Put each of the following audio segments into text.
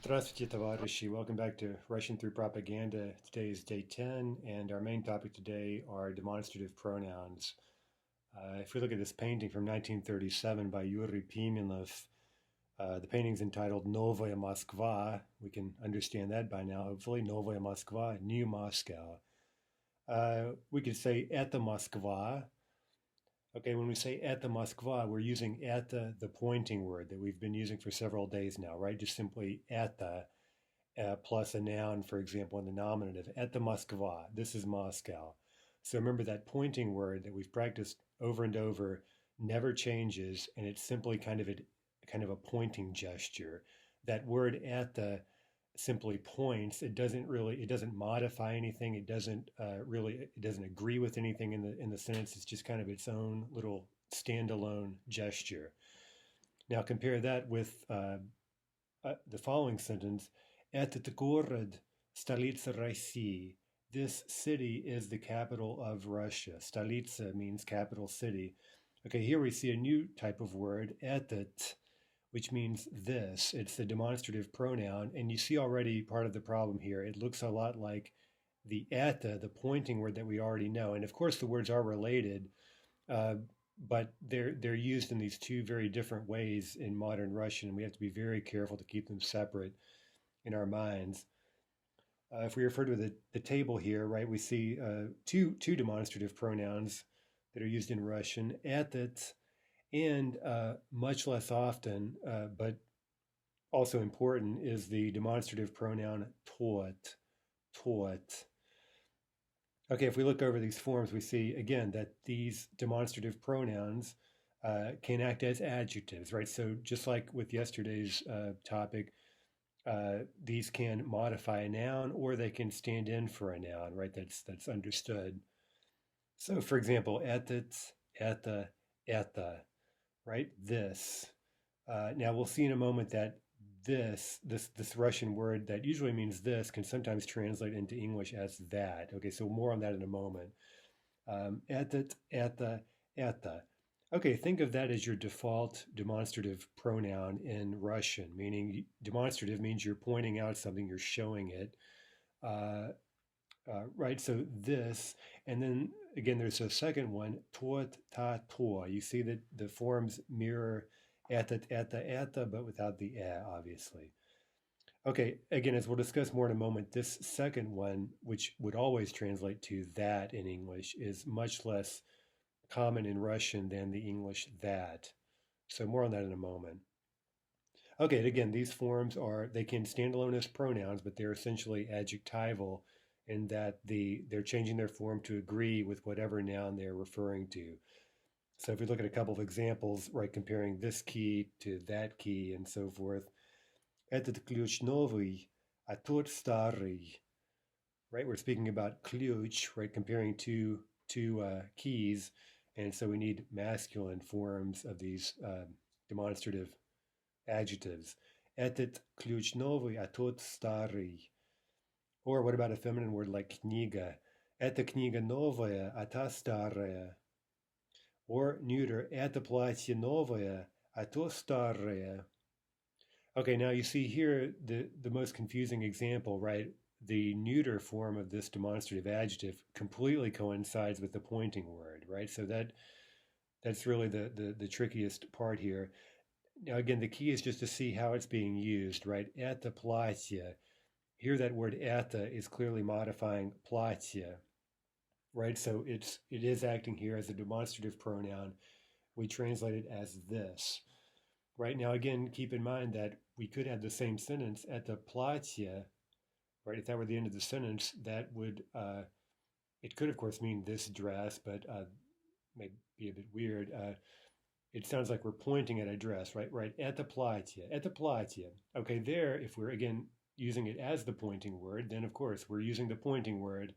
Здравствуйте, товарищи. Welcome back to Russian Through Propaganda. Today is day 10, and our main topic today are demonstrative pronouns. If we look at this painting from 1937 by Yuri Pimenov, the painting's entitled Novaya Moskva. We can understand that by now, hopefully. Novaya Moskva, New Moscow. We could say Eta Moskva. Okay, when we say at the Moskva, we're using at the pointing word that we've been using for several days now, right? Just simply at the plus a noun, for example, in the nominative, at the Moskva. This is Moscow. So remember that pointing word that we've practiced over and over never changes, and it's simply kind of a pointing gesture. That word at the simply points. It doesn't modify anything. It doesn't agree with anything in the sentence. It's just kind of its own little standalone gesture. Now compare that with the following sentence: "Этот город столица России." This city is the capital of Russia. Stolitsa means capital city. Okay, here we see a new type of word, этот, which means this. It's the demonstrative pronoun, and you see already part of the problem here. It looks a lot like the eta, the pointing word that we already know. And of course, the words are related, uh, but they're used in these two very different ways in modern Russian, and we have to be very careful to keep them separate in our minds. If we refer to the table here, right, we see two demonstrative pronouns that are used in Russian, этот, and much less often, but also important, is the demonstrative pronoun tot, tot. Okay, if we look over these forms, we see again that these demonstrative pronouns can act as adjectives, right? So just like with yesterday's topic, these can modify a noun or they can stand in for a noun, right? That's understood. So, for example, этот, это, right? This. Now we'll see in a moment that this Russian word that usually means this can sometimes translate into English as that. Okay, so more on that in a moment. Этот, это. Okay, think of that as your default demonstrative pronoun in Russian, meaning demonstrative means you're pointing out something, you're showing it. Uh, right, so this, and then again, there's a second one, tot, ta, to. You see that the forms mirror eta, but without the obviously. Okay, again, as we'll discuss more in a moment, this second one, which would always translate to that in English, is much less common in Russian than the English that. So more on that in a moment. Okay, and again, these forms they can stand alone as pronouns, but they're essentially adjectival in that they're changing their form to agree with whatever noun they're referring to. So if we look at a couple of examples, right, comparing this key to that key and so forth, этот ключ новый, а тот старый, right? We're speaking about ключ, right, comparing two keys, and so we need masculine forms of these demonstrative adjectives. Этот ключ новый, а тот старый. Or what about a feminine word like книга? Эта книга новая, а та старая. Or neuter, это платье новое, а то старое. Okay, now you see here the most confusing example, right? The neuter form of this demonstrative adjective completely coincides with the pointing word, right? So that's really the trickiest part here. Now, again, the key is just to see how it's being used, right? Это платье. Here, that word это is clearly modifying платье, right? So it is acting here as a demonstrative pronoun. We translate it as this. Right now, again, keep in mind that we could have the same sentence at the платье, right? If that were the end of the sentence, that would, it could, of course, mean this dress, but may be a bit weird. It sounds like we're pointing at a dress, right? Right, at the платье. Okay, there, if we're, again, using it as the pointing word, then, of course, we're using the pointing word.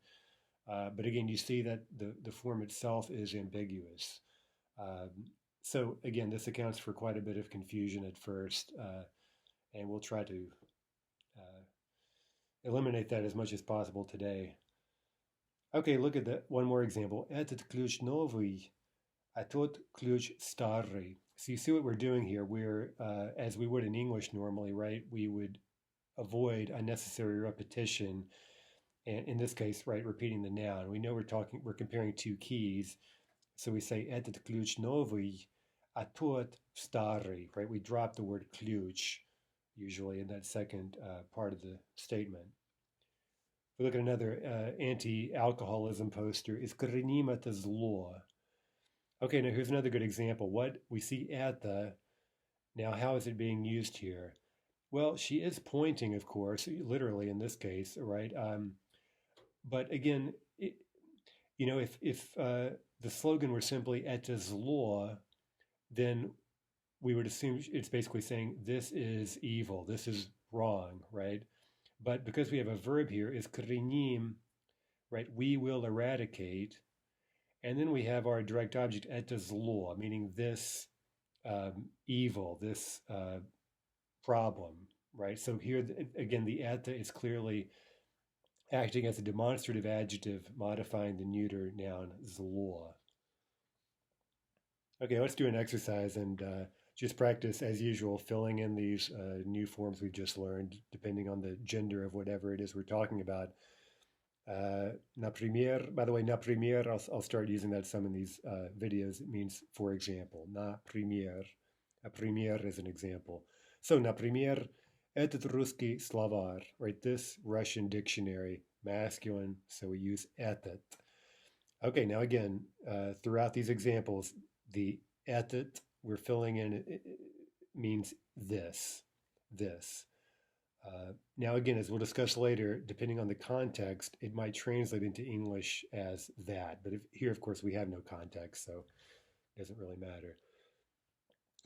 But again, you see that the form itself is ambiguous. So again, this accounts for quite a bit of confusion at first, and we'll try to uh, eliminate that as much as possible today. Okay, look at that. One more example. Этот ключ новый, а тот ключ старый. So you see what we're doing here. We're, as we would in English normally, right? We would avoid unnecessary repetition. And in this case, right, repeating the noun. We know we're comparing two keys. So we say этот ключ новый, а тот старый, right? We drop the word ключ usually in that second part of the statement. If we look at another anti-alcoholism poster, искореним это зло. Okay, now here's another good example. What we see это, now how is it being used here? Well, she is pointing, of course, literally in this case, right? But again, if the slogan were simply "Это зло," then we would assume it's basically saying this is evil, this is wrong, right? But because we have a verb here, is krinim, right? We will eradicate, and then we have our direct object "Это зло," meaning this evil, this problem, right? So here again, the "это" is clearly acting as a demonstrative adjective modifying the neuter noun zlo. Okay, let's do an exercise and just practice as usual, filling in these new forms we've just learned, depending on the gender of whatever it is we're talking about. Например, by the way, например, I'll start using that some in these videos. It means, for example, например. A пример is an example. So, например, этот русский словарь, right? This Russian dictionary, masculine, so we use этот. Okay, now again, throughout these examples, the этот we're filling in it means this. Now again, as we'll discuss later, depending on the context, it might translate into English as that. But here, of course, we have no context, so it doesn't really matter.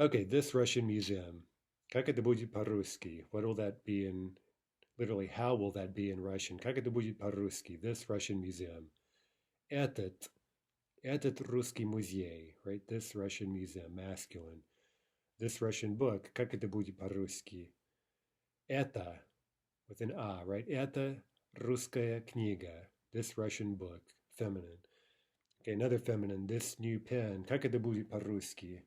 Okay, this Russian museum. Как это будет по-русски? What will that be in, literally, how will that be in Russian? Как это будет по-русски? This Russian museum. Этот русский музей, right? This Russian museum, masculine. This Russian book. Как это будет по-русски? Это, with an a, right? Это русская книга. This Russian book, feminine. Okay, another feminine. This new pen. Как это будет по-русски?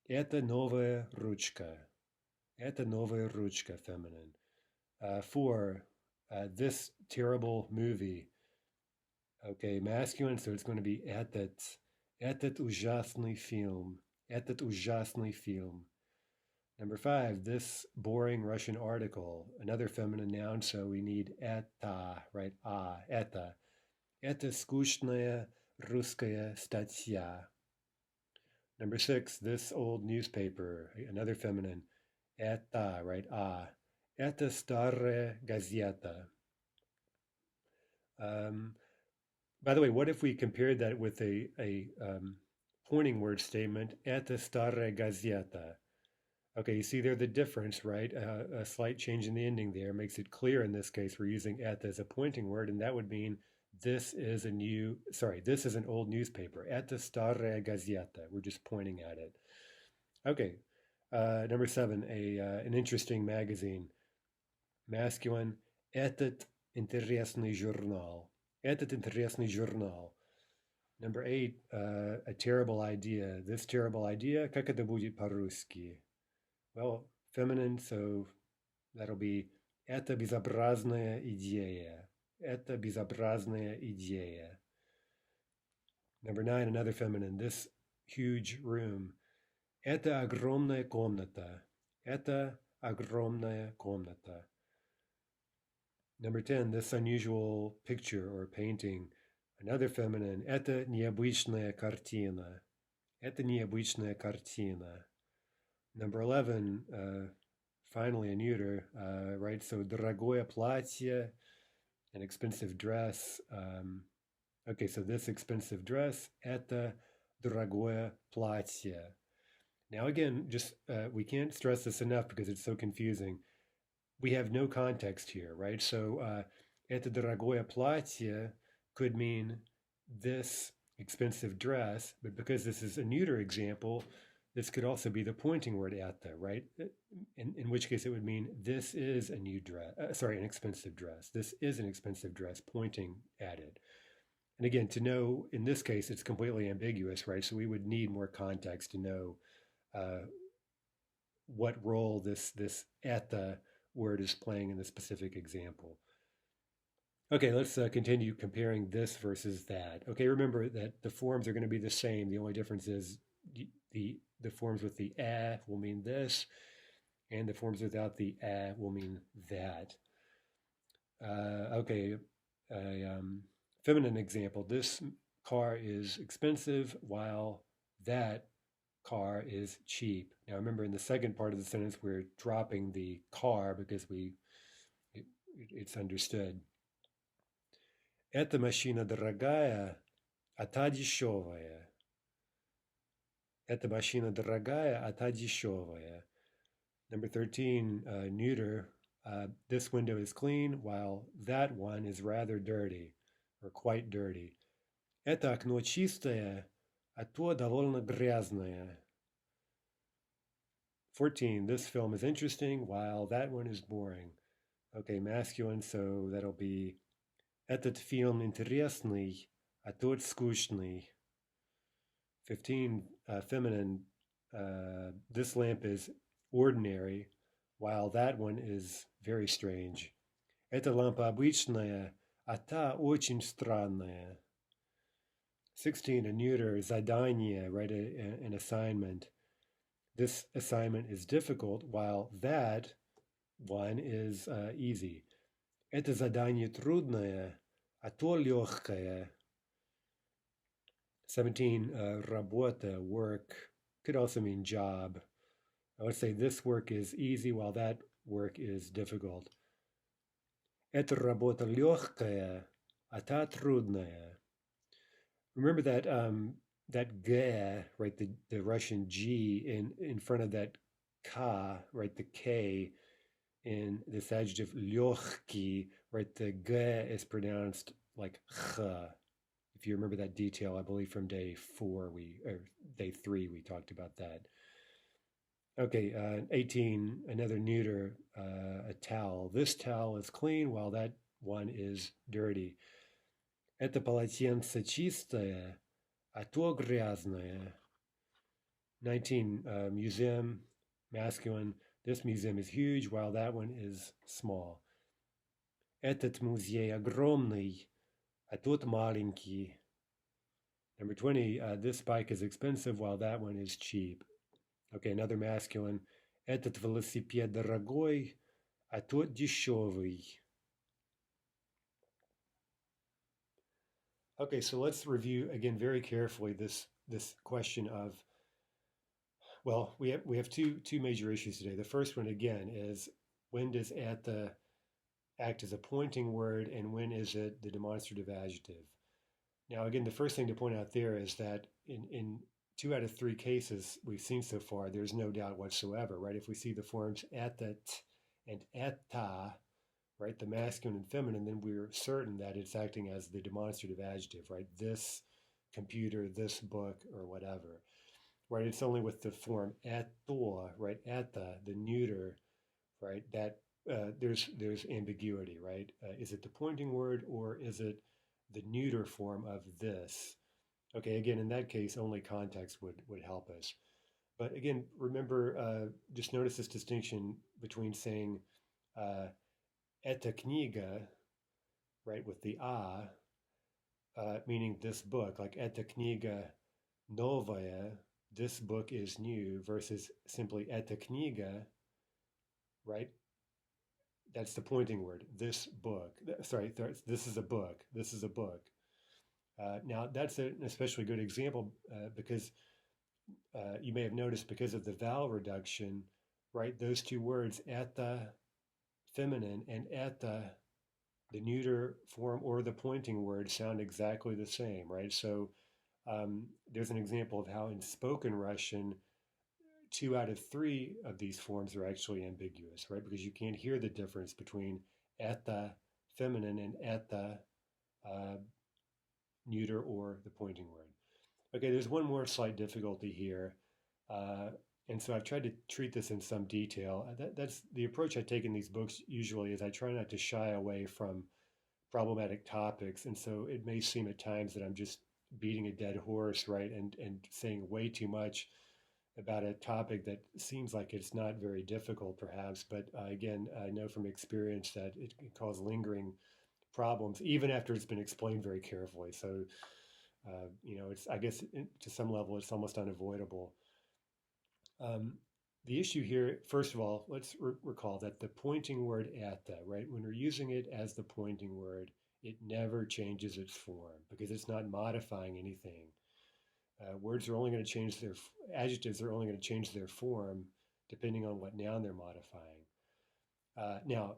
Это новая ручка. Это новая ручка, feminine. For this terrible movie. Okay, masculine, so it's going to be этот ужасный фильм. Этот ужасный фильм. Number 5, this boring Russian article. Another feminine noun, so we need это, right? Это. Это скучная русская статья. Number 6, this old newspaper. Another feminine. Это, right? Это старая газета. By the way, what if we compared that with a pointing word statement? Это старая газета. Okay, you see there the difference, right? A slight change in the ending there makes it clear in this case we're using это as a pointing word, and that would mean this is an old newspaper. Это старая газета. We're just pointing at it. Okay, number 7, an interesting magazine. Masculine. Этот интересный журнал. Этот интересный журнал. Number 8, a terrible idea. This terrible idea. Как это будет по-русски? Well, feminine, so that'll be это безобразная идея. Это безобразная идея. Number 9, another feminine. This huge room. Это огромная комната. Это огромная комната. Number 10, this unusual picture or painting. Another feminine. Это необычная картина. Это необычная картина. Number 11, finally a neuter, right? So дорогое платье, an expensive dress. Okay, so this expensive dress, это дорогое платье. Now again, just we can't stress this enough because it's so confusing. We have no context here, right? So это дорогое платье could mean this expensive dress, but because this is a neuter example, this could also be the pointing word это, right? In which case it would mean this is a new dress, an expensive dress. This is an expensive dress, pointing at it. And again, to know, in this case, it's completely ambiguous, right? So we would need more context to know what role this это word is playing in the specific example. Okay, let's continue comparing this versus that. Okay, remember that the forms are going to be the same. The only difference is the forms with the a will mean this, and the forms without the a will mean that. Okay, a feminine example. This car is expensive, while that car is cheap. Now remember, in the second part of the sentence, we're dropping the car because it's understood. Эта машина дорогая, а та дешевая. Эта машина дорогая, а та дешевая. Number 13, neuter. This window is clean, while that one is rather dirty, or quite dirty. Это окно чистое, а то довольно грязное. 14, this film is interesting, while that one is boring. Okay, masculine, so that'll be этот фильм интересный, а тот скучный. 15, feminine, this lamp is ordinary, while that one is very strange. Эта лампа обычная, а та очень странная. 16, a neuter, задание, right, an assignment. This assignment is difficult, while that one is easy. Это задание трудное, а то легкое. 17, работа, work, could also mean job. I would say this work is easy while that work is difficult. Эта работа легкая, а та трудная. Remember that g, right, the Russian G in front of that ka, right, the K in this adjective легкий, right, the g is pronounced like ch. If you remember that detail, I believe from day 3, we talked about that. Okay, 18, another neuter, a towel. This towel is clean while that one is dirty. Это полотенце чистое, а то грязное. 19, museum, masculine. This museum is huge while that one is small. Этот музей огромный, а тот маленький. Number 20, this bike is expensive while that one is cheap. Okay, another masculine. Этот велосипед дорогой, а тот дешевый. Okay, so let's review again very carefully this question of, well, we have two major issues today. The first one again is, when does "eta" act as a pointing word, and when is it the demonstrative adjective? Now, again, the first thing to point out there is that in 2 out of 3 cases we've seen so far, there's no doubt whatsoever, right? If we see the forms "etat" and "eta," right, the masculine and feminine, then we're certain that it's acting as the demonstrative adjective, right? This computer, this book, or whatever, right? It's only with the form "eto," right, "eta," the neuter, right, that there's ambiguity, right? Is it the pointing word, or is it the neuter form of this? Okay, again, in that case, only context would help us. But again, remember, just notice this distinction between saying "eta kniga," right, with the "a," meaning this book, like "eta kniga novaya," this book is new, versus simply "eta kniga," right? That's the pointing word, this book. Sorry, this is a book. This is a book. Now, that's an especially good example because you may have noticed, because of the vowel reduction, right, those two words, "eta," feminine, and "eta," the neuter form or the pointing word, sound exactly the same, right? So there's an example of how in spoken Russian, 2 out of 3 of these forms are actually ambiguous, right? Because you can't hear the difference between "eta" feminine and "eta" neuter or the pointing word. Okay, there's one more slight difficulty here. And so I've tried to treat this in some detail. That's the approach I take in these books usually, is I try not to shy away from problematic topics. And so it may seem at times that I'm just beating a dead horse, right? And saying way too much about a topic that seems like it's not very difficult, perhaps, but again, I know from experience that it can cause lingering problems even after it's been explained very carefully. So, it's I guess to some level it's almost unavoidable. Um, the issue here, first of all, let's recall that the pointing word at the, right, when we're using it as the pointing word, it never changes its form because it's not modifying anything. Words are only going to change their, adjectives are only going to change their form depending on what noun they're modifying. Now,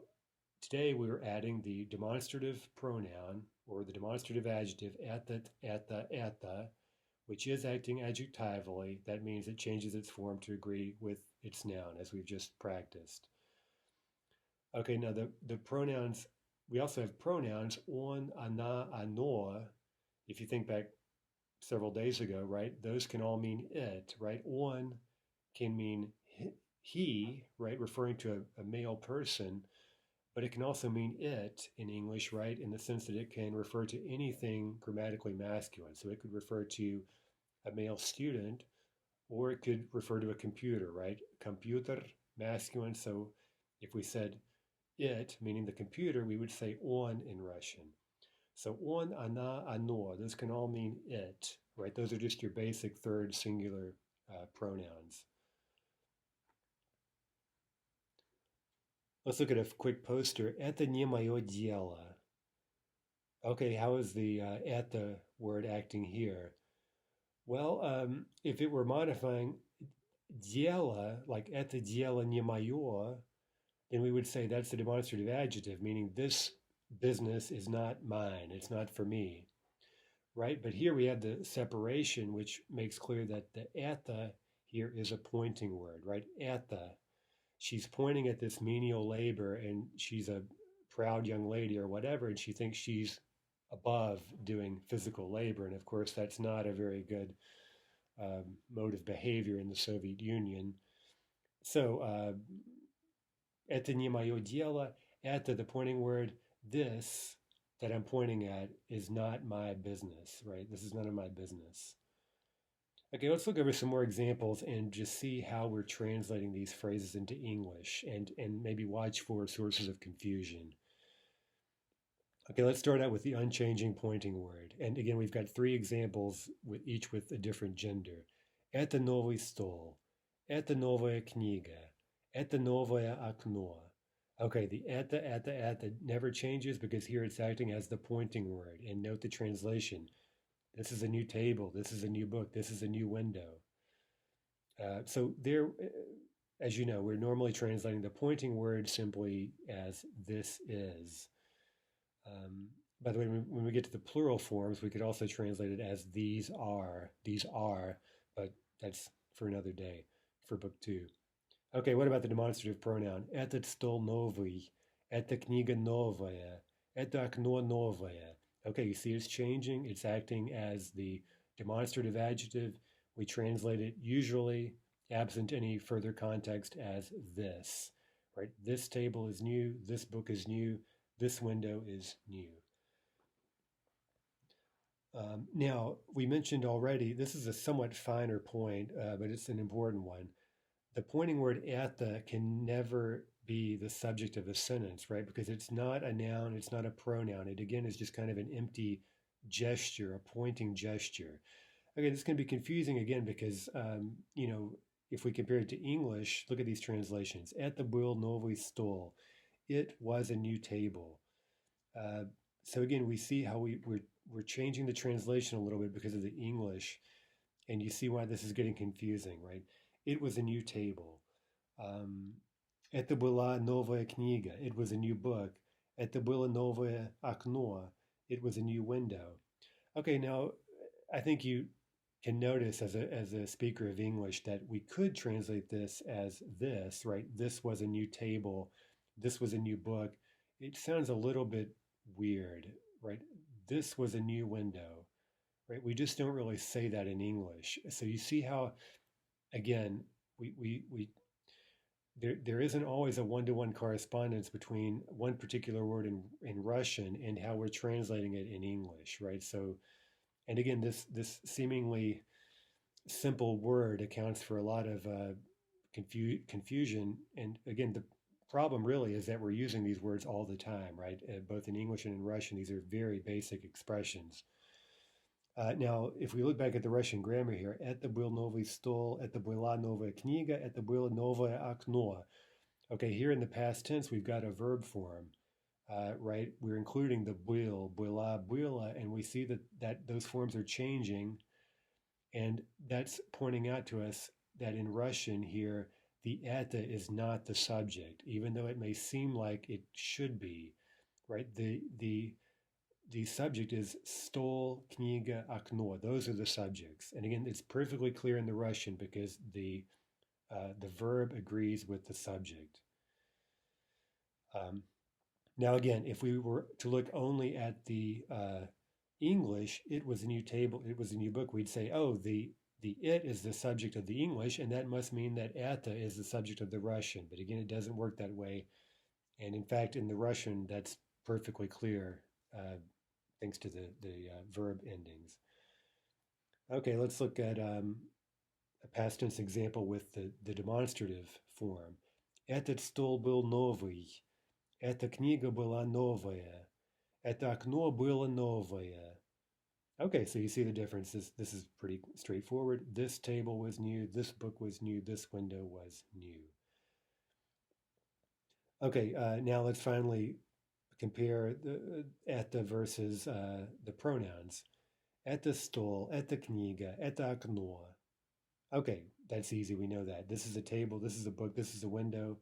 today we're adding the demonstrative pronoun or the demonstrative adjective at the, which is acting adjectively. That means it changes its form to agree with its noun, as we've just practiced. Okay, now the pronouns, we also have pronouns on, ana, ano. If you think back several days ago, right, those can all mean it, right? On can mean he, right, referring to a male person, but it can also mean it in English, right, in the sense that it can refer to anything grammatically masculine. So it could refer to a male student, or it could refer to a computer, right? Computer, masculine. So if we said it, meaning the computer, we would say on in Russian. So on, ana, ano, those can all mean it, right? Those are just your basic third singular pronouns. Let's look at a quick poster. Это не мое дело. Okay, how is the at the word acting here? Well, if it were modifying дело, like это дело не мое, then we would say that's the demonstrative adjective, meaning this business is not mine, it's not for me, right? But here we have the separation, which makes clear that the at the here is a pointing word, right? At the. She's pointing at this menial labor and she's a proud young lady or whatever, and she thinks she's above doing physical labor. And of course, that's not a very good mode of behavior in the Soviet Union. So, это не мое дело, это, the pointing word, this that I'm pointing at is not my business, right? This is none of my business. Okay, let's look over some more examples and just see how we're translating these phrases into English and maybe watch for sources of confusion. Okay, let's start out with the unchanging pointing word. And again, we've got three examples, with each with a different gender. Это новый стол. Это новая книга. Это новое окно. Okay, the at the never changes because here it's acting as the pointing word. And note the translation. This is a new table. This is a new book. This is a new window. So there, as you know, we're normally translating the pointing word simply as this is. By the way, when we get to the plural forms, we could also translate it as these are, but that's for another day, for book 2. Okay, what about the demonstrative pronoun? Этот стол новый, эта книга новая, это окно новое. Okay, you see it's changing. It's acting as the demonstrative adjective. We translate it usually, absent any further context, as this, right? This table is new. This book is new. This window is new. Now, we mentioned already, this is a somewhat finer point, but it's an important one. The pointing word at the can never be the subject of a sentence, right? Because it's not a noun, it's not a pronoun. It again is just kind of an empty gesture, a pointing gesture. Okay, this can be confusing again because, if we compare it to English, look at these translations. Это был новый стол. It was a new table. So again, we see how we're changing the translation a little bit because of the English, and you see why this is getting confusing, right? It was a new table. Это была новая книга. It was a new book. Это было новое окно. It was a new window. Okay, now I think you can notice as a speaker of English that we could translate this as this, right? This was a new table. This was a new book. It sounds a little bit weird, right? This was a new window, right? We just don't really say that in English. So you see how, again, there isn't always a one-to-one correspondence between one particular word in Russian and how we're translating it in English, right? So, and again, this seemingly simple word accounts for a lot of confusion. And again, the problem really is that we're using these words all the time, right? Both in English and in Russian, these are very basic expressions. Now, if we look back at the Russian grammar here, это был новый стол, это была новая книга, это было новое окно. Okay, here in the past tense, we've got a verb form, right? We're including the был, была, было, and we see that those forms are changing. And that's pointing out to us that in Russian here, the это is not the subject, even though it may seem like it should be, right? The subject is stol, kniga, okno. Those are the subjects. And again, it's perfectly clear in the Russian because the verb agrees with the subject. Now, again, if we were to look only at the English, it was a new table, it was a new book, we'd say, oh, the it is the subject of the English, and that must mean that это is the subject of the Russian. But again, it doesn't work that way. And in fact, in the Russian, that's perfectly clear, thanks to the verb endings. Okay, let's look at a past tense example with the demonstrative form. Этот стол был новый. Эта книга была новая. Это окно было новое. Okay, so you see the difference. This is pretty straightforward. This table was new. This book was new. This window was new. Okay, now let's finally compare the это versus the pronouns. Это стол, это книга, это окно. Okay, that's easy. We know that. This is a table. This is a book. This is a window.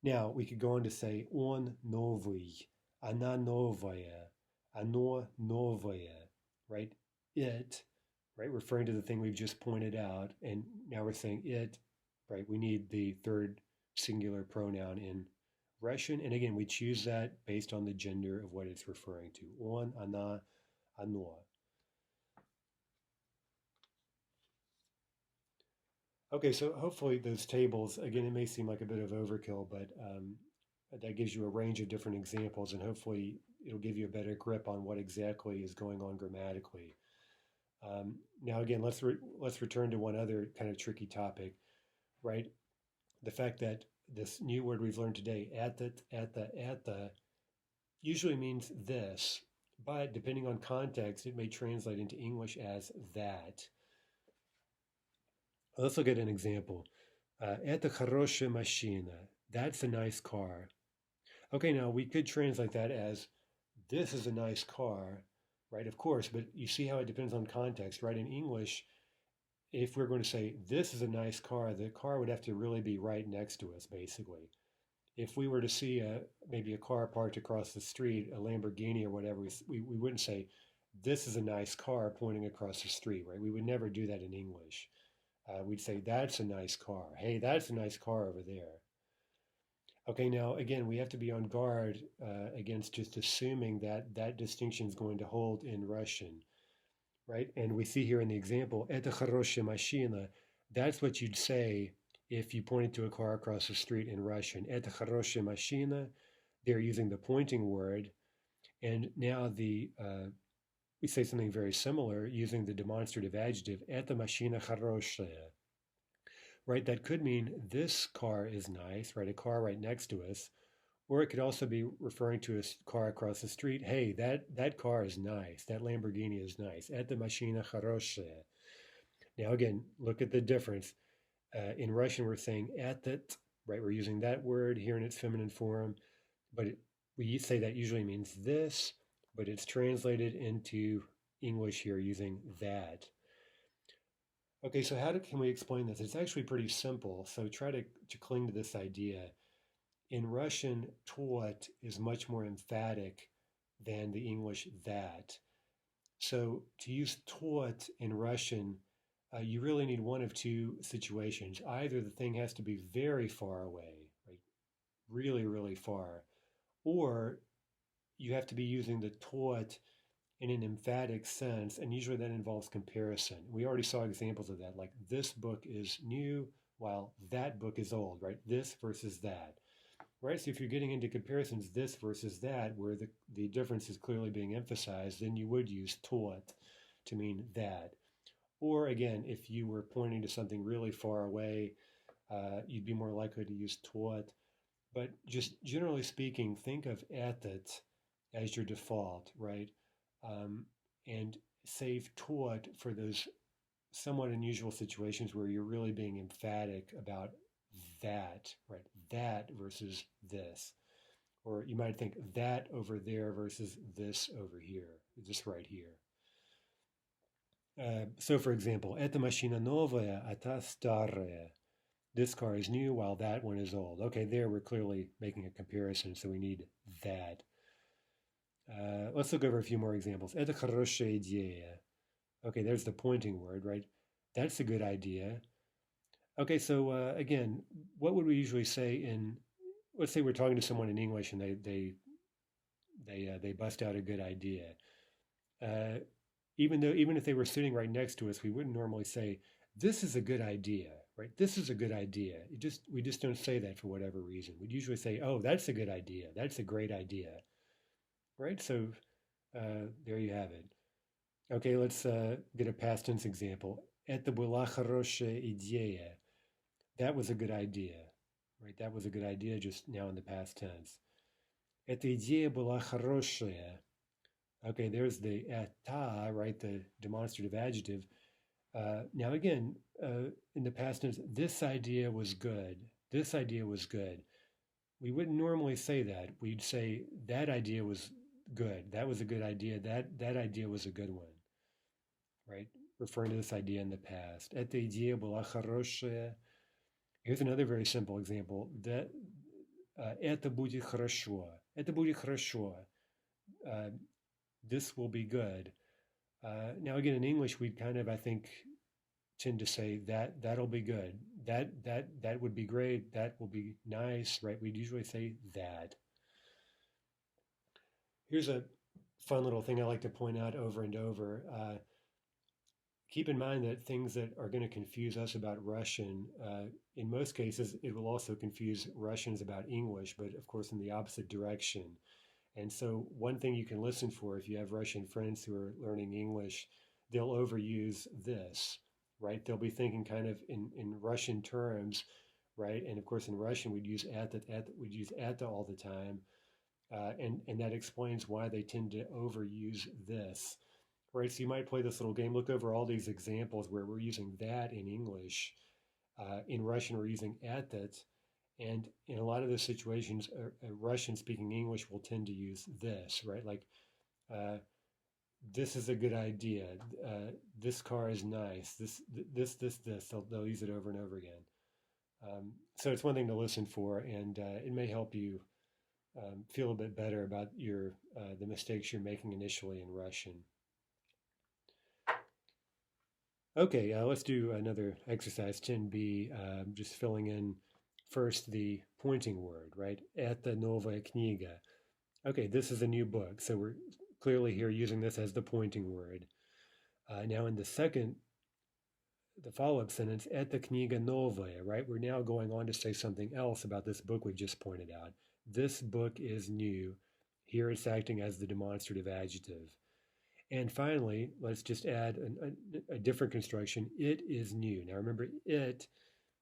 Now we could go on to say он новый, она новая, оно новое, right? It, right? Referring to the thing we've just pointed out. And now we're saying it, right? We need the third singular pronoun in Russian. And again, we choose that based on the gender of what it's referring to. Он, она, оно. Okay, so hopefully those tables, again, it may seem like a bit of overkill, but that gives you a range of different examples, and hopefully it'll give you a better grip on what exactly is going on grammatically. Now, again, let's return to one other kind of tricky topic, right? The fact that this new word we've learned today, at the, usually means this, but depending on context, it may translate into English as that. Let's look at an example. Это хорошая машина. That's a nice car. Okay, now we could translate that as this is a nice car, right? Of course, but you see how it depends on context, right? In English, if we're going to say this is a nice car, the car would have to really be right next to us, basically. If we were to see maybe a car parked across the street, a Lamborghini or whatever, we wouldn't say this is a nice car pointing across the street, right? We would never do that in English. We'd say, that's a nice car. Hey, that's a nice car over there. Okay, now, again, we have to be on guard against just assuming that that distinction is going to hold in Russian, right? And we see here in the example, это хорошая машина. That's what you'd say if you pointed to a car across the street in Russian. Это хорошая машина. They're using the pointing word. And now we say something very similar using the demonstrative adjective, эта машина хорошая, right? That could mean this car is nice, right? A car right next to us. Or it could also be referring to a car across the street. Hey, that car is nice. That Lamborghini is nice. Эта машина хорошая. Now, again, look at the difference. In Russian, we're saying этот, right? We're using that word here in its feminine form, but we say that usually means this, but it's translated into English here using that. Okay, so can we explain this? It's actually pretty simple, so try to cling to this idea. In Russian, tort is much more emphatic than the English that. So to use tort in Russian, you really need one of two situations. Either the thing has to be very far away, right? Really, really far, or you have to be using the tort in an emphatic sense, and usually that involves comparison. We already saw examples of that, like this book is new while that book is old, right? This versus that, right? So if you're getting into comparisons, this versus that, where the difference is clearly being emphasized, then you would use tort to mean that. Or again, if you were pointing to something really far away, you'd be more likely to use toward. But just generally speaking, think of etet as your default, right? Um, and save toward for those somewhat unusual situations where you're really being emphatic about that, right? That versus this. Or you might think that over there versus this over here, this right here. So, for example, эта машина новая, а та старая. This car is new while that one is old. Okay, there we're clearly making a comparison, so we need that. Let's look over a few more examples. Это хорошая идея. Okay, there's the pointing word, right? That's a good idea. Okay, so again, what would we usually say in, let's say we're talking to someone in English and they bust out a good idea. Uh, even if they were sitting right next to us, we wouldn't normally say, "This is a good idea," right? This is a good idea. We just don't say that for whatever reason. We'd usually say, "Oh, that's a good idea. That's a great idea," right? So there you have it. Okay, let's get a past tense example. Это была хорошая идея. That was a good idea, right? That was a good idea just now in the past tense. Эта идея была хорошая. Okay, there's the eta, right? The demonstrative adjective. Now again, in the past tense, this idea was good. This idea was good. We wouldn't normally say that. We'd say that idea was good. That was a good idea. That idea was a good one, right? Referring to this idea in the past. Эта идея была хорошая. Here's another very simple example. That это будет хорошо. Это будет хорошо. This will be good. Now again, in English, we kind of, I think, tend to say that'll be good. That would be great. That will be nice, right? We'd usually say that. Here's a fun little thing I like to point out over and over. Keep in mind that things that are going to confuse us about Russian, in most cases, it will also confuse Russians about English, but of course in the opposite direction. And so one thing you can listen for if you have Russian friends who are learning English, they'll overuse this, right? They'll be thinking kind of in Russian terms, right? And of course in Russian we'd use we'd use eta all the time. And that explains why they tend to overuse this, right? So you might play this little game, look over all these examples where we're using that in English. In Russian, we're using etet. And in a lot of those situations, a Russian speaking English will tend to use this, right? Like, this is a good idea. This car is nice. This. They'll use it over and over again. So it's one thing to listen for, and it may help you feel a bit better about the mistakes you're making initially in Russian. Okay, let's do another exercise 10b, just filling in first the pointing word, right? Это новая книга. Okay, this is a new book, so we're clearly here using this as the pointing word. Now in the follow-up sentence, эта книга новая, right? We're now going on to say something else about this book we just pointed out. This book is new. Here it's acting as the demonstrative adjective. And finally, let's just add a different construction. It is new. Now remember, it,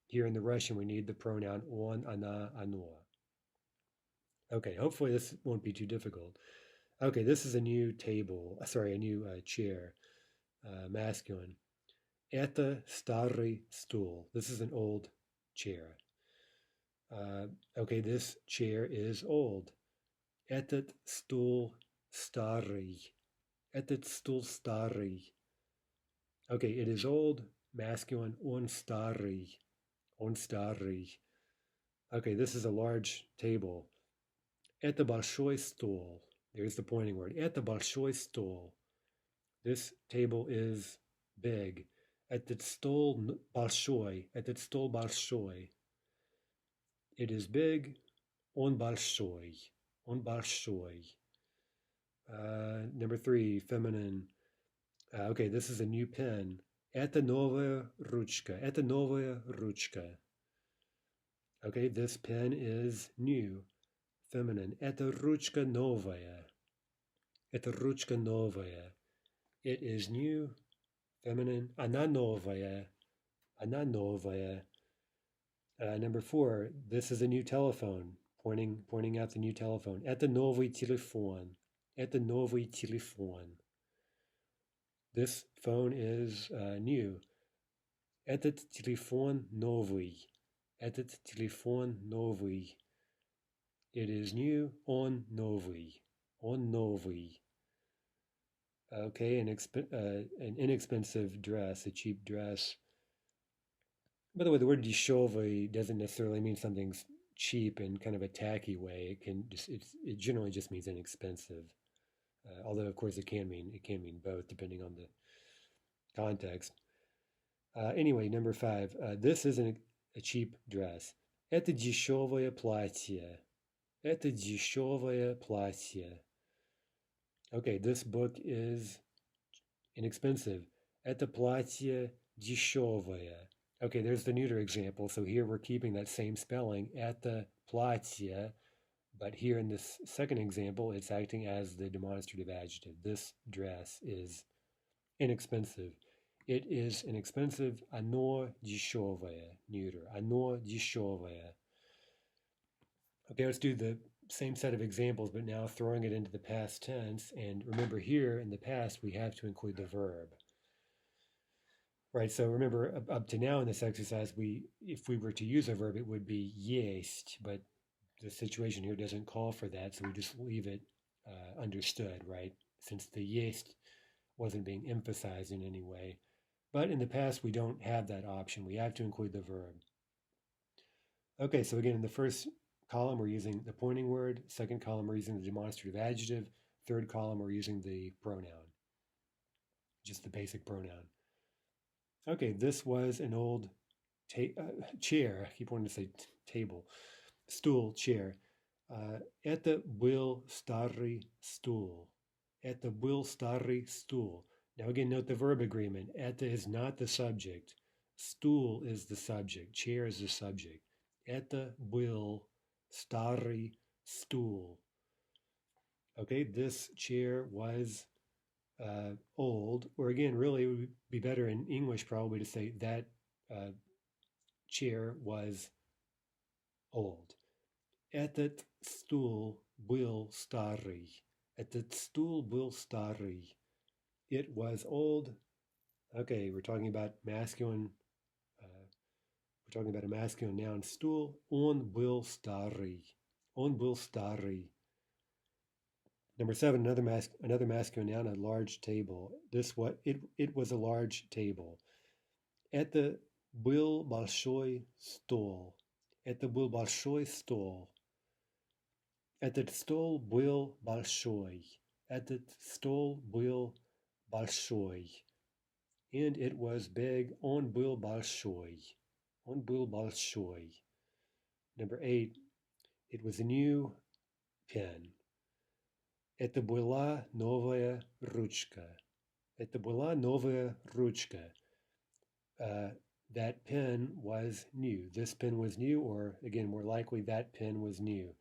here in the Russian, we need the pronoun on, ana, ano. Okay, hopefully this won't be too difficult. Okay, this is a new a new chair, masculine. Это старый стул. This is an old chair. Okay, this chair is old. Этот стул старый. Этот стул старый. Okay, it is old, masculine, он старый. Он старый. Okay, this is a large table. Это большой стол. There's the pointing word. Это большой стол. This table is big. Этот стол большой. Этот стол большой. It is big. Он большой. Он большой. Number 3, feminine. Okay, this is a new pen. Это новая ручка. Это новая ручка. Okay, this pen is new. Feminine. Это ручка новая. Это ручка новая. It is new. feminine, она новая, она новая. Number 4, this is a new telephone, pointing out the new telephone. Это новый телефон, это новый телефон. This phone is new. Этот телефон новый, этот телефон новый. It is new, он новый, он новый. Okay, an inexpensive dress, a cheap dress. By the way, the word dешевый doesn't necessarily mean something's cheap in kind of a tacky way. It generally just means inexpensive. Although of course it can mean both depending on the context. Anyway, number 5. This isn't a cheap dress. Это дешевое платье. Это дешевое платье. Okay, this book is inexpensive. Это платье дешевое. Okay, there's the neuter example. So here we're keeping that same spelling, это платье, but here in this second example, it's acting as the demonstrative adjective. This dress is inexpensive. It is inexpensive. Оно дешевое, neuter. Оно дешевое. Okay, let's do the same set of examples, but now throwing it into the past tense. And remember here in the past, we have to include the verb. Right, so remember up to now in this exercise, if we were to use a verb, it would be есть, but the situation here doesn't call for that, so we just leave it understood, right? Since the есть wasn't being emphasized in any way. But in the past, we don't have that option. We have to include the verb. Okay, so again, in the first column, we're using the pointing word. Second column, we're using the demonstrative adjective. Third column, we're using the pronoun, just the basic pronoun. Okay, this was an old chair. I keep wanting to say table. Stool, chair. Это был старый стул. Это был старый стул. Now again, note the verb agreement. Это is not the subject. Stool is the subject. Chair is the subject. Это был старый стул. Okay, this chair was old, or again, really, it would be better in English probably to say that chair was old. Этот стул был старый. Этот стул был старый. It was old. Okay, we're talking about masculine. We're talking about a masculine noun. Стул. Он был старый. Он был старый. Number 7, another masculine noun, a large table. It was a large table. Это был большой стол. Это был большой стол. Этот стол был большой. Этот стол был большой. And it was big. Он был большой. Он был большой. Number 8, it was a new pen. Это была новая ручка. Это была новая ручка. That pen was new. This pen was new, or again, more likely, that pen was new.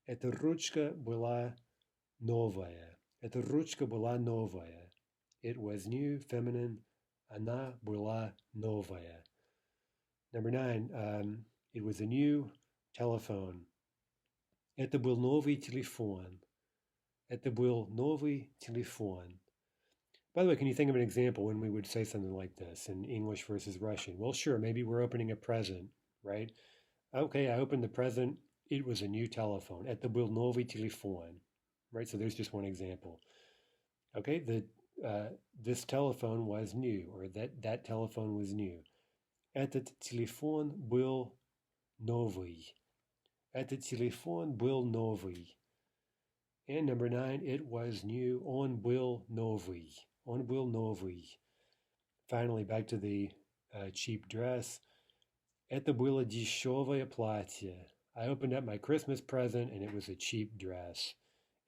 Эта ручка была новая. Эта ручка была новая. It was new, feminine. Она была новая. Number 9, it was a new telephone. Это был новый телефон. Это был новый телефон. By the way, can you think of an example when we would say something like this in English versus Russian? Well, sure, maybe we're opening a present, right? Okay, I opened the present. It was a new telephone. Это был новый телефон, right? So there's just one example. Okay, this telephone was new, or that telephone was new. Этот телефон был новый. Этот телефон был новый. And number 9, it was new. Он был новый. Он был новый. Finally, back to the cheap dress. Это было дешевое платье. I opened up my Christmas present and it was a cheap dress.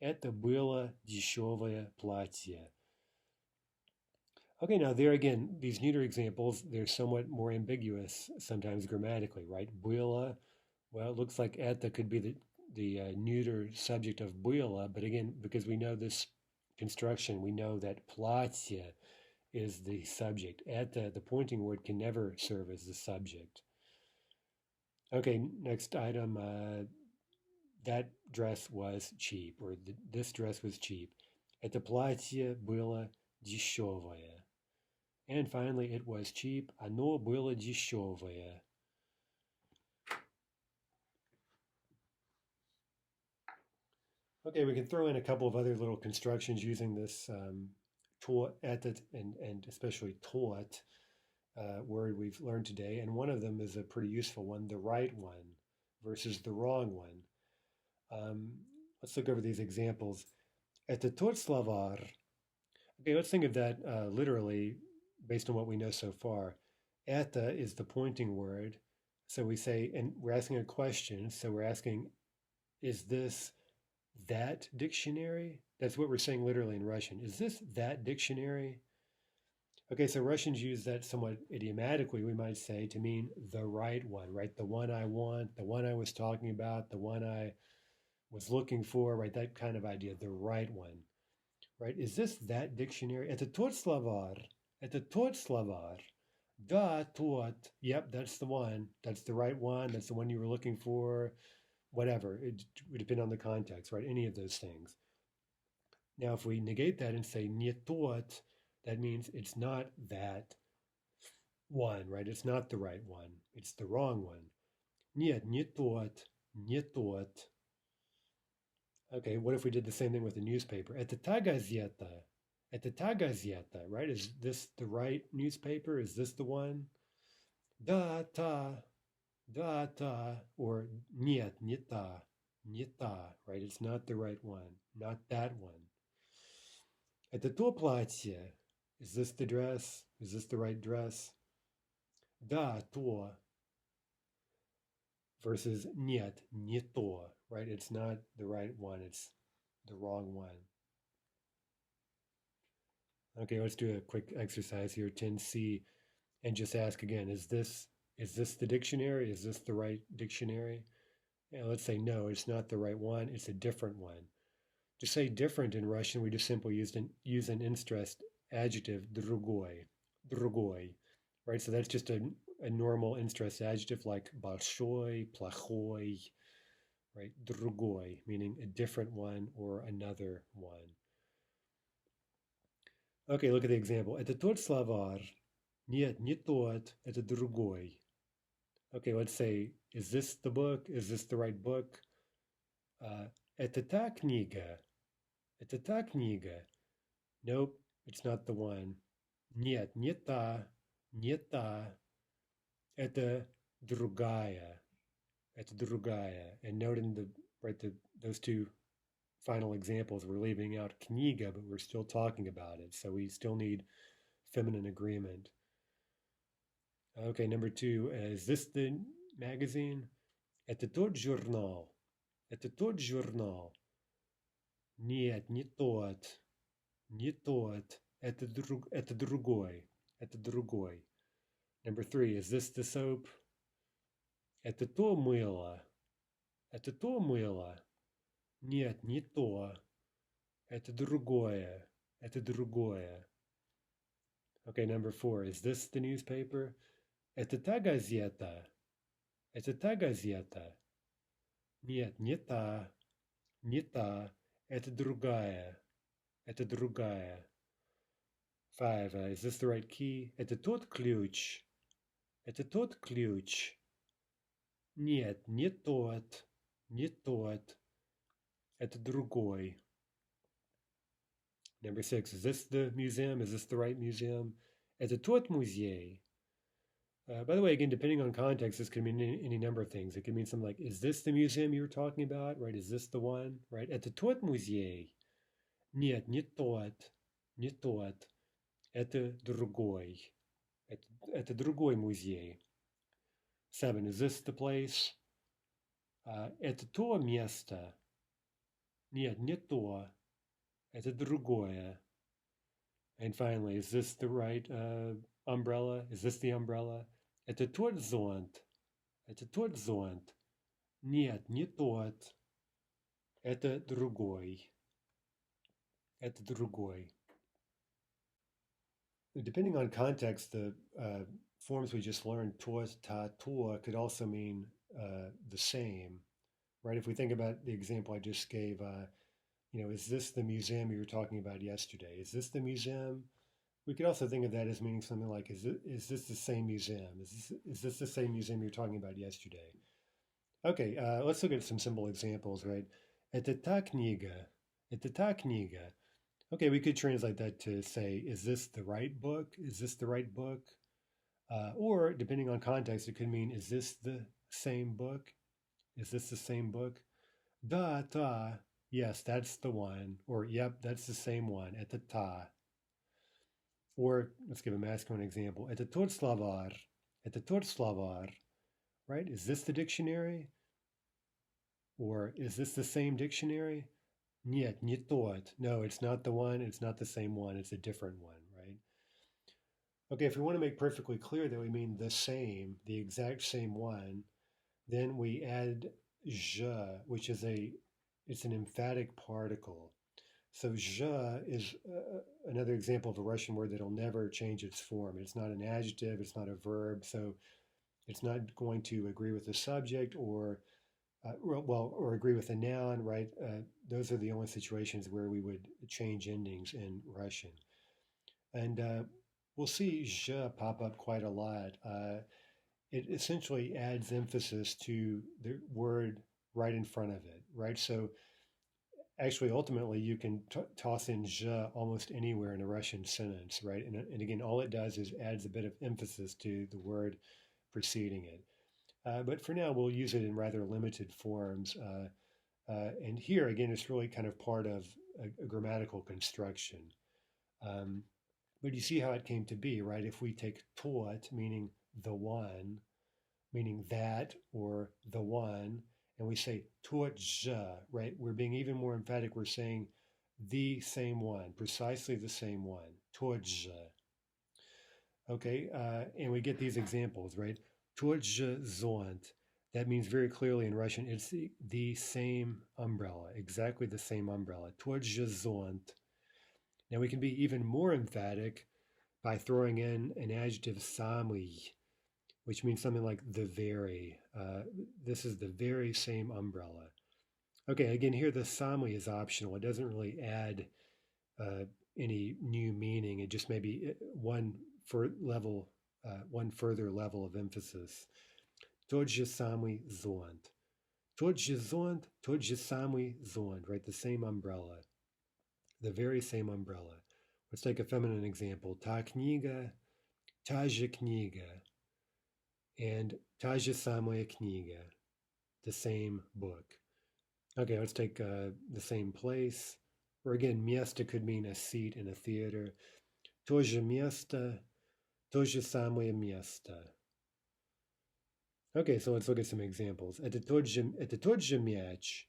Это было дешевое платье. Okay, now there again, these neuter examples, they're somewhat more ambiguous sometimes grammatically, right? Было, well, it looks like это could be the neuter subject of было, but again, because we know this construction, we know that платье is the subject. Это, the pointing word, can never serve as the subject. Okay, next item. That dress was cheap, or this dress was cheap. Это платье было дешевое. And finally, it was cheap. Оно было дешевое. Okay, we can throw in a couple of other little constructions using this to, etet, and especially tot word we've learned today. And one of them is a pretty useful one, the right one versus the wrong one. Let's look over these examples. Это тот словарь. Okay, let's think of that literally based on what we know so far. Это is the pointing word. So we say, and we're asking a question. So we're asking, is this that dictionary? That's what we're saying literally in Russian. Is this that dictionary? Okay, so Russians use that somewhat idiomatically, we might say, to mean the right one, right? The one I want, the one I was talking about, the one I was looking for, right? That kind of idea, the right one, right? Is this that dictionary? Это тот словарь. Это тот словарь. Да, тот. Yep, that's the one. That's the right one. That's the one you were looking for. Whatever. It would depend on the context, right? Any of those things. Now, if we negate that and say не тот, that means it's not that one, right? It's not the right one. It's the wrong one. Нет, не тот, не тот. Okay, what if we did the same thing with the newspaper? Это та газета. Это та газета, right? Is this the right newspaper? Is this the one? Да, та. Да, та. Or нет, не та. Не та, right? It's not the right one. Not that one. Это то платье. Is this the dress? Is this the right dress? Да, то. Versus нет, не то, right? It's not the right one. It's the wrong one. Okay, let's do a quick exercise here, 10C, and just ask again, is this the dictionary? Is this the right dictionary? And let's say no, it's not the right one, it's a different one. To say different in Russian, we just simply use an in-stressed adjective, другой, другой, right? So that's just a normal in-stressed adjective like большой, плохой, right? Другой, meaning a different one or another one. Okay, look at the example. Это тот словарь. Нет, не тот. Это другой. Okay, let's say, is this the book? Is this the right book? Это та книга. Это та книга. Nope, it's not the one. Нет, не та. Не та. Это другая. Это другая. And note in those two final examples, we're leaving out kniga, but we're still talking about it. So we still need feminine agreement. Okay, number 2, is this the magazine? Это тот журнал. Это тот журнал. Нет, не тот. Не тот. Это другой. Это другой. Number 3, is this the soap? Это то мыло. Это то мыло. Нет, не то. Это другое. Это другое. Okay, number 4, is this the newspaper? Это та газета. Это та газета. Нет, не та. Не та. Это другая. Это другая. 5, is this the right key? Это тот ключ. Это тот ключ. Нет, не тот. Не тот. Это другой. Number 6, is this the museum? Is this the right museum? Это тот музей. By the way, again, depending on context, this can mean any number of things. It can mean something like, is this the museum you were talking about? Right? Is this the one? Right? Это тот музей. Нет, не тот. Не тот. Это другой. Это другой музей. 7, is this the place? Это то место. Нет, не то. Это другое. And finally, is this the right umbrella? Is this the umbrella? Это тот зонт. Это тот зонт. Нет, не тот. Это другой. Это другой. depending on context, the forms we just learned, to, ta, tua, could also mean the same, right? If we think about the example I just gave, is this the museum you were talking about yesterday? Is this the museum? We could also think of that as meaning something like, is this the same museum? Is this the same museum you were talking about yesterday? Okay, let's look at some simple examples, right? Это та книга. Это та книга. Okay, we could translate that to say, is this the right book? Is this the right book? Or depending on context, it could mean, is this the same book? Is this the same book? Da, ta. Yes, that's the one. Or, yep, that's the same one. Это ta. Or let's give a masculine example. Это тот словарь. Это тот словарь. Right? Is this the dictionary? Or is this the same dictionary? Нет, не тот. No, it's not the one. It's not the same one. It's a different one, right? Okay, if we want to make perfectly clear that we mean the same, the exact same one, then we add je, which is it's an emphatic particle. So je is another example of a Russian word that'll never change its form. It's not an adjective, it's not a verb, so it's not going to agree with the subject or or agree with a noun, right? Those are the only situations where we would change endings in Russian. And we'll see je pop up quite a lot. It essentially adds emphasis to the word right in front of it, right? So actually, ultimately, you can toss in je almost anywhere in a Russian sentence, right? And again, all it does is adds a bit of emphasis to the word preceding it. But for now, we'll use it in rather limited forms. And here, again, it's really kind of part of a grammatical construction. But you see how it came to be, right? If we take tot, meaning the one, meaning that or the one, and we say tot je, right? We're being even more emphatic. We're saying the same one, precisely the same one, tot je. Okay, and we get these examples, right? Tot je zont. That means very clearly in Russian, it's the same umbrella, exactly the same umbrella. Tot je zont. Now we can be even more emphatic by throwing in an adjective samly, which means something like the very. This is the very same umbrella. Okay, again, here the samly is optional. It doesn't really add any new meaning. It just may be one further level of emphasis. Тот же самый зонт. Тот же зонт, тот же самый зонт, right? The same umbrella. The very same umbrella. Let's take a feminine example. Та книга, та же книга. And та же самая книга. The same book. Okay, let's take the same place. Or again, место could mean a seat in a theater. То же место, то же самое место. Okay, so let's look at some examples. Это тот же мяч.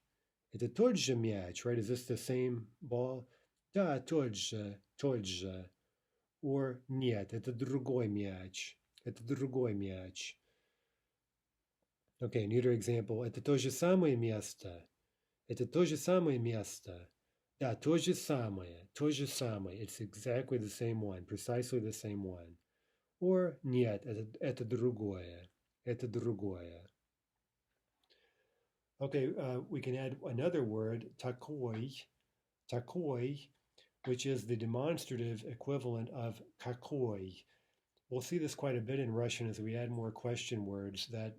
Это тот же мяч, right? Is this the same ball? Да, тот же, тот же. Or нет, это другой мяч. Это другой мяч. Okay, neuter example. Это то же самое место. Это то же самое место. Да, то же самое, то же самое. It's exactly the same one, precisely the same one. Or нет, это другое. Это другое. Okay, we can add another word, takoi, which is the demonstrative equivalent of kakoi. We'll see this quite a bit in Russian as we add more question words that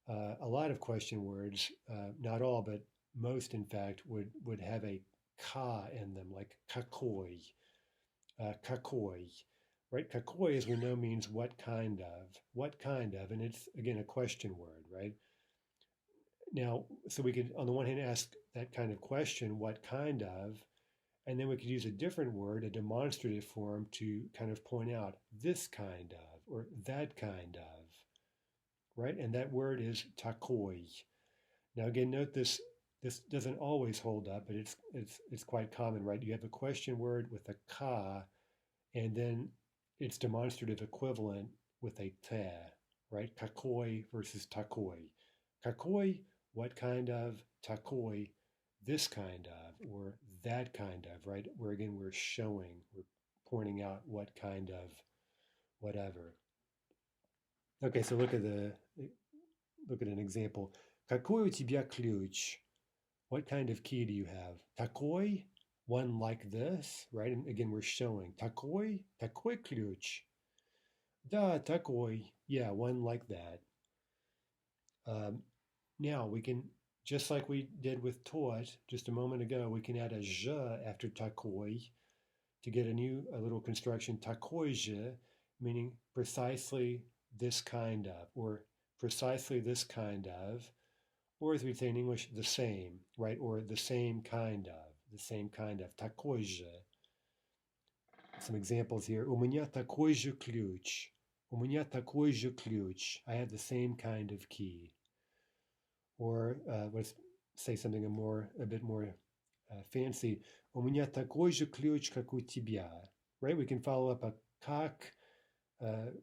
a lot of question words, not all, but most in fact, would have a ka in them, like kakoi, kakoi. Right? Kakoi, as we know, means what kind of, and it's again a question word, right? Now, so we could, on the one hand, ask that kind of question, what kind of, and then we could use a different word, a demonstrative form, to kind of point out this kind of or that kind of, right? And that word is takoi. Now, again, note this. This doesn't always hold up, but it's quite common, right? You have a question word with a ka, and then its demonstrative equivalent with a te, right? Kakoi versus takoi. Kakoi, what kind of? Takoi, this kind of, or that kind of, right? Where again, we're pointing out what kind of whatever. Okay, so look at an example. Какой у тебя ключ? What kind of key do you have? Такой, one like this, right? And again, we're showing. Такой ключ. Да, такой. Yeah, one like that. Um, Now we can, just like we did with taught just a moment ago, we can add a je after такой to get a little construction. Такой же, meaning precisely this kind of, or precisely this kind of, or as we'd say in English, the same, right? Or the same kind of, такой же. Some examples here. У меня такой же ключ. У меня такой же ключ. I have the same kind of key. Or let's say something a bit more fancy. У меня такой же ключ, как у тебя. Right? We can follow up a как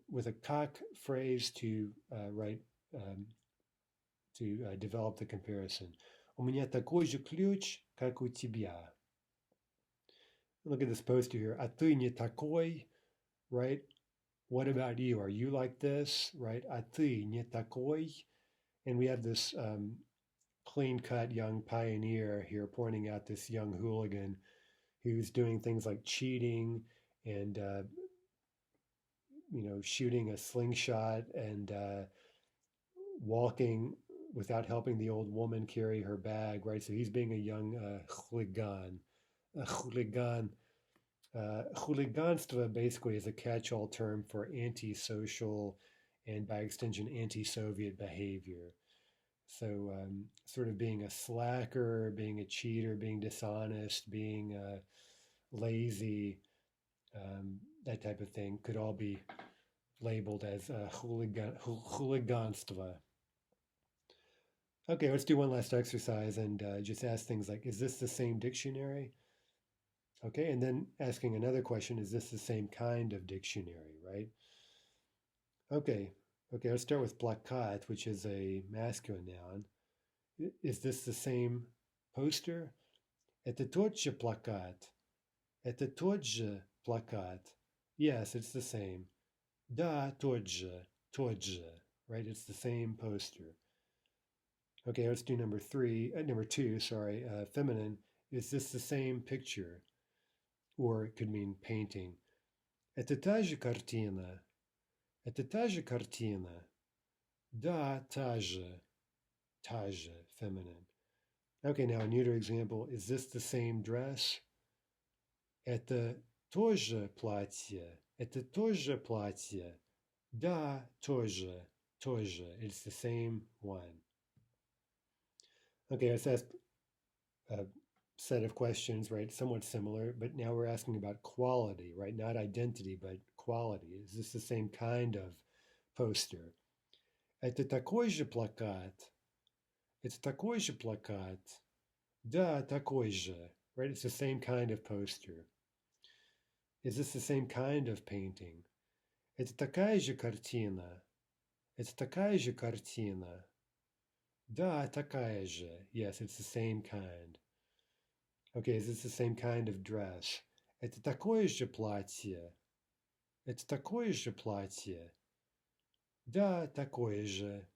with a как phrase to develop the comparison. У меня такой же ключ, как у тебя. Look at this poster here. А ты не такой, right? What about you? Are you like this, right? А ты не такой? And we have this clean-cut young pioneer here pointing out this young hooligan who's doing things like cheating and shooting a slingshot and walking without helping the old woman carry her bag, right? So he's being a young hooligan. A hooligan. Hooliganstvo basically is a catch-all term for antisocial and by extension anti-Soviet behavior. So sort of being a slacker, being a cheater, being dishonest, being lazy, that type of thing could all be labeled as hooliganstvo. Okay, let's do one last exercise and just ask things like, is this the same dictionary? Okay, and then asking another question, is this the same kind of dictionary, right? Okay, let's start with plakat, which is a masculine noun. Is this the same poster? Это тот же плакат. Это тот же плакат. Yes, it's the same. Да, тот же, right? It's the same poster. Okay, let's do number two, feminine. Is this the same picture? Or it could mean painting. Это та же картина. Это та же картина. Да, та же, feminine. Okay, now a neuter example. Is this the same dress? Это тоже платье. Это тоже платье. Да, тоже. It's the same one. Okay, let's ask a set of questions, right? Somewhat similar, but now we're asking about quality, right? Not identity, but quality. Is this the same kind of poster? Это такой же плакат. It's такой же плакат. Да, такой же. Right? It's the same kind of poster. Is this the same kind of painting? Это такая же картина. It's такая же картина. Да, такая же. Yes, it's the same kind. Okay, is this the same kind of dress? Это такое же платье. It's такое же платье. Да, такое же.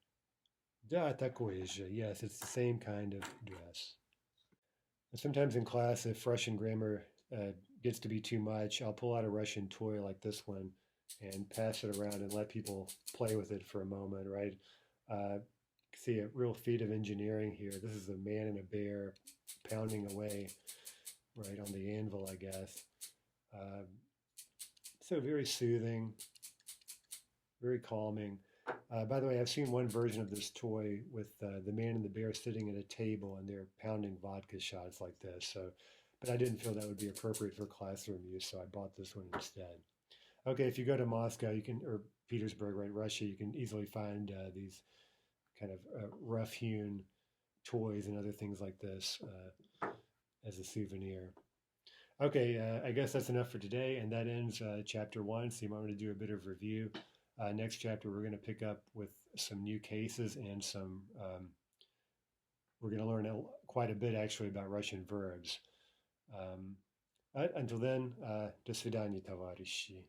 Да, такое же. Yes, it's the same kind of dress. Sometimes in class, if Russian grammar gets to be too much, I'll pull out a Russian toy like this one and pass it around and let people play with it for a moment, right? See a real feat of engineering here. This is a man and a bear pounding away, right, on the anvil, I guess. So very soothing, very calming. By the way, I've seen one version of this toy with the man and the bear sitting at a table and they're pounding vodka shots like this. So, but I didn't feel that would be appropriate for classroom use, so I bought this one instead. Okay, if you go to Moscow, or Petersburg, right, Russia, you can easily find these kind of rough-hewn toys and other things like this as a souvenir. Okay, I guess that's enough for today, and that ends chapter 1. So you might want to do a bit of review. Next chapter, we're going to pick up with some new cases and we're going to learn quite a bit actually about Russian verbs. Until then, до свидания, товарищи.